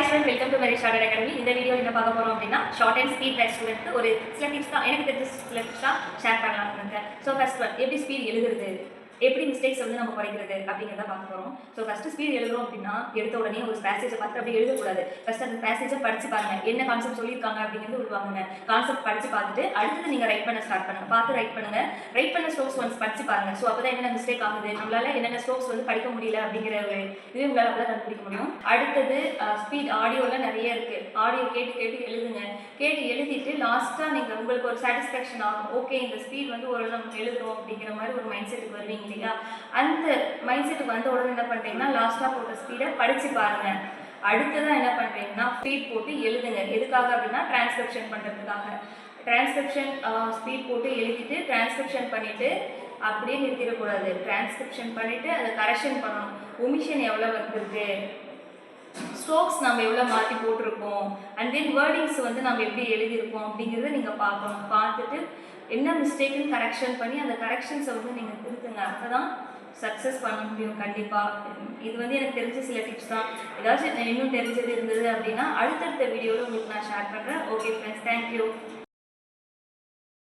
Student welcome to very short academy. இந்த video என்ன பார்க்க போகிறோம் அப்படின்னா ஷார்ட் அண்ட் ஸ்பீட் ரைட் ஸ்டூடெண்ட்க்கு ஒரு சில டிப்ஸ் தான் எனக்கு தெரிஞ்ச சில டிப்ஸ் தான் ஷேர் பண்ணலாம்னு இருக்கேன். ஸோ ஃபர்ஸ்ட் ஒன், எப்படி ஸ்பீட் எழுதுறது, எப்படி மிஸ்டேக்ஸ் வந்து நம்ம குறைக்கிறது அப்படிங்கிறத பார்க்க போகிறோம். ஸோ ஃபஸ்ட்டு ஸ்பீட் எழுதுறோம் அப்படின்னா எடுத்த உடனே ஒரு பேசேஜை பார்த்து அப்படியே எழுதக்கூடாது. ஃபஸ்ட் அந்த பேசேஜை படித்து பாருங்கள், என்ன கான்செப்ட் சொல்லியிருக்காங்க அப்படிங்கிறது விடுவாங்க. கான்செப்ட் படித்து பார்த்துட்டு அடுத்தது நீங்கள் ரைட் பண்ண ஸ்டார்ட் பண்ணுங்கள். பார்த்து ரைட் பண்ணுங்கள். ரைட் பண்ண ஸ்ட்ரோக்ஸ் ஒன்ஸ் படித்து பாருங்கள். ஸோ அப்போ தான் என்னென்ன மிஸ்டேக் ஆகுது, நம்மளால் என்னென்ன ஸ்ட்ரோக்ஸ் வந்து படிக்க முடியல அப்படிங்கிற ஒரு இது உங்களால் அப்போ தான் கண்டுபிடிக்க முடியும். அடுத்தது ஸ்பீட் ஆடியோவில் நிறைய இருக்குது. ஆடியோ கேட்டு கேட்டு எழுதுங்க. கேட்டு எழுதிட்டு லாஸ்ட்டாக நீங்கள் உங்களுக்கு ஒரு சாட்டிஸ்ஃபேக்ஷன் ஆகும். ஓகே, இந்த ஸ்பீட் வந்து ஒரு நம்ம எழுதுறோம் அப்படிங்கிற மாதிரி ஒரு மைண்ட் செட்டுக்கு வருவீங்க இல்லையா? அந்த மைண்ட் செட்டுக்கு வந்த உடனே என்ன பண்ணுறீங்கன்னா லாஸ்ட்டாக போட்ட ஸ்பீடை படித்து பாருங்கள். அடுத்ததான் என்ன பண்ணுறீங்கன்னா ஸ்பீட் போட்டு எழுதுங்க. எதுக்காக அப்படின்னா டிரான்ஸ்கிரிப்ஷன் பண்ணுறதுக்காக. டிரான்ஸ்கிரிப்ஷன் ஸ்பீட் போட்டு எழுதிட்டு டிரான்ஸ்கிரிப்ஷன் பண்ணிவிட்டு அப்படியே நிறுத்திடக்கூடாது. டிரான்ஸ்கிரிப்ஷன் பண்ணிவிட்டு அதை கரெக்ஷன் பண்ணணும். ஒமிஷன் எவ்வளோ வந்திருக்கு, ஸ்ட்ரோக்ஸ் நம்ம எவ்வளோ மாற்றி போட்டிருக்கோம், அண்ட் தென் வேர்டிங்ஸ் வந்து நம்ம எப்படி எழுதியிருக்கோம் அப்படிங்கிறத நீங்கள் பார்க்கணும். பார்த்துட்டு என்ன மிஸ்டேக்குன்னு கரெக்ஷன் பண்ணி அந்த கரெக்ஷன்ஸை வந்து நீங்கள் திருத்துங்க. அப்போ தான் சக்ஸஸ் பண்ண முடியும் கண்டிப்பாக. இது வந்து எனக்கு தெரிஞ்ச சில டிப்ஸ் தான். ஏதாச்சும் இன்னும் தெரிஞ்சது இருந்தது அப்படின்னா அடுத்தடுத்த வீடியோவில் உங்களுக்கு நான் ஷேர் பண்ணுறேன். Okay friends, thank you.